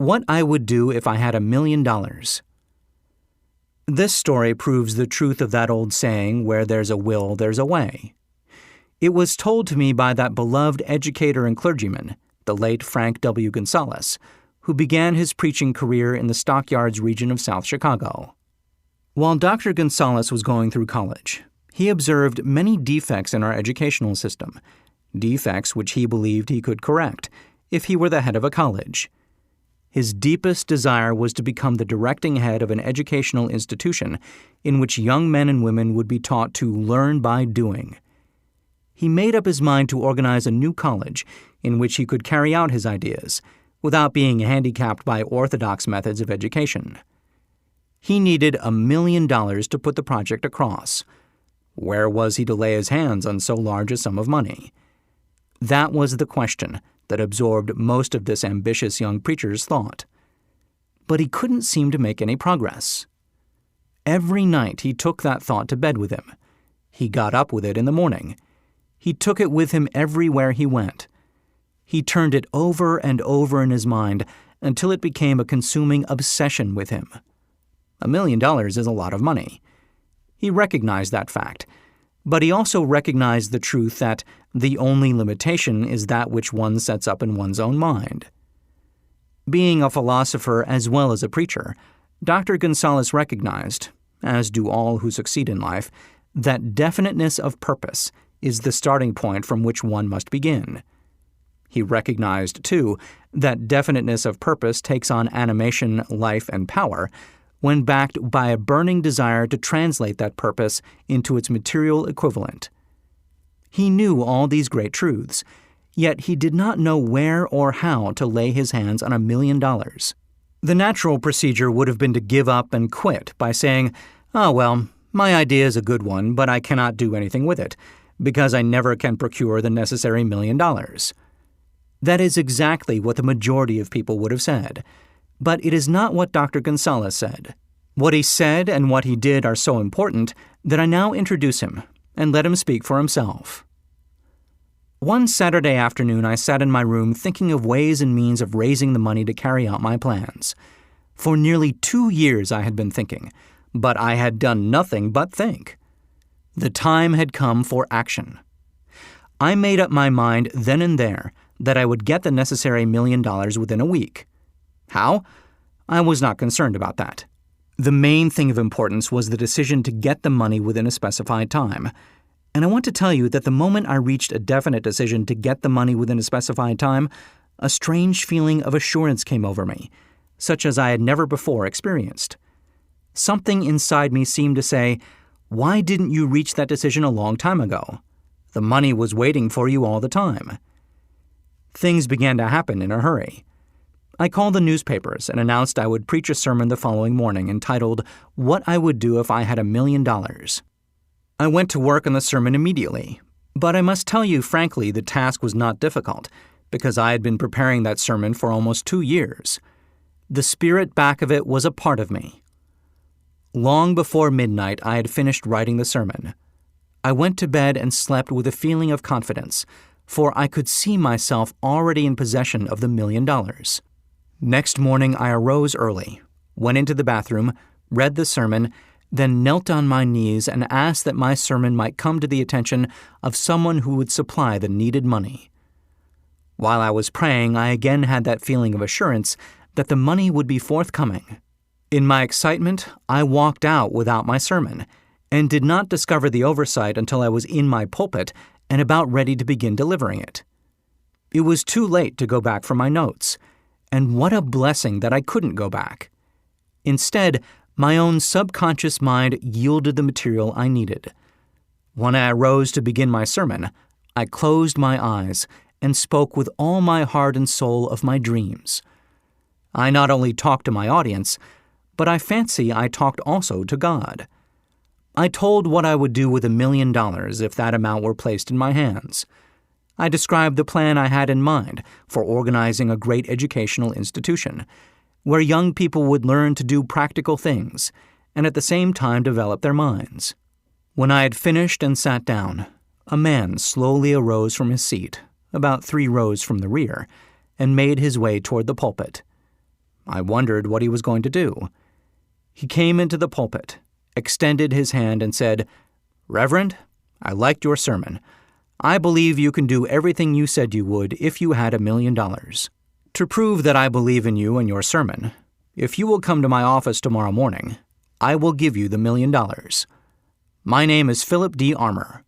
What I Would Do If I Had $1 Million. This story proves the truth of that old saying, where there's a will, there's a way. It was told to me by that beloved educator and clergyman, the late Frank W. Gonzalez, who began his preaching career in the Stockyards region of South Chicago. While Dr. Gonzalez was going through college, he observed many defects in our educational system, defects which he believed he could correct if he were the head of a college. His deepest desire was to become the directing head of an educational institution in which young men and women would be taught to learn by doing. He made up his mind to organize a new college in which he could carry out his ideas without being handicapped by orthodox methods of education. He needed $1 million to put the project across. Where was he to lay his hands on so large a sum of money? That was the question that absorbed most of this ambitious young preacher's thought. But he couldn't seem to make any progress. Every night he took that thought to bed with him. He got up with it in the morning. He took it with him everywhere he went. He turned it over and over in his mind until it became a consuming obsession with him. $1 million is a lot of money. He recognized that fact, but he also recognized the truth that the only limitation is that which one sets up in one's own mind. Being a philosopher as well as a preacher, Dr. Gonzalez recognized, as do all who succeed in life, that definiteness of purpose is the starting point from which one must begin. He recognized, too, that definiteness of purpose takes on animation, life, and power when backed by a burning desire to translate that purpose into its material equivalent. He knew all these great truths, yet he did not know where or how to lay his hands on $1 million. The natural procedure would have been to give up and quit by saying, "Oh, well, my idea is a good one, but I cannot do anything with it, because I never can procure the necessary $1 million." That is exactly what the majority of people would have said. But it is not what Dr. Gonzalez said. What he said and what he did are so important that I now introduce him and let him speak for himself. One Saturday afternoon, I sat in my room thinking of ways and means of raising the money to carry out my plans. For nearly 2 years I had been thinking, but I had done nothing but think. The time had come for action. I made up my mind then and there that I would get the necessary $1 million within a week. How? I was not concerned about that. The main thing of importance was the decision to get the money within a specified time. And I want to tell you that the moment I reached a definite decision to get the money within a specified time, a strange feeling of assurance came over me, such as I had never before experienced. Something inside me seemed to say, "Why didn't you reach that decision a long time ago? The money was waiting for you all the time." Things began to happen in a hurry. I called the newspapers and announced I would preach a sermon the following morning entitled, "What I Would Do If I Had $1 Million." I went to work on the sermon immediately, but I must tell you frankly the task was not difficult, because I had been preparing that sermon for almost 2 years. The spirit back of it was a part of me. Long before midnight, I had finished writing the sermon. I went to bed and slept with a feeling of confidence, for I could see myself already in possession of the $1 million. Next morning, I arose early, went into the bathroom, read the sermon, then knelt on my knees and asked that my sermon might come to the attention of someone who would supply the needed money. While I was praying, I again had that feeling of assurance that the money would be forthcoming. In my excitement, I walked out without my sermon, and did not discover the oversight until I was in my pulpit and about ready to begin delivering it. It was too late to go back for my notes, and what a blessing that I couldn't go back. Instead, my own subconscious mind yielded the material I needed. When I arose to begin my sermon, I closed my eyes and spoke with all my heart and soul of my dreams. I not only talked to my audience, but I fancy I talked also to God. I told what I would do with $1 million if that amount were placed in my hands. I described the plan I had in mind for organizing a great educational institution, where young people would learn to do practical things and at the same time develop their minds. When I had finished and sat down, a man slowly arose from his seat, about 3 rows from the rear, and made his way toward the pulpit. I wondered what he was going to do. He came into the pulpit, extended his hand, and said, "Reverend, I liked your sermon. I believe you can do everything you said you would if you had $1 million. To prove that I believe in you and your sermon, if you will come to my office tomorrow morning, I will give you the $1 million. My name is Philip D. Armour,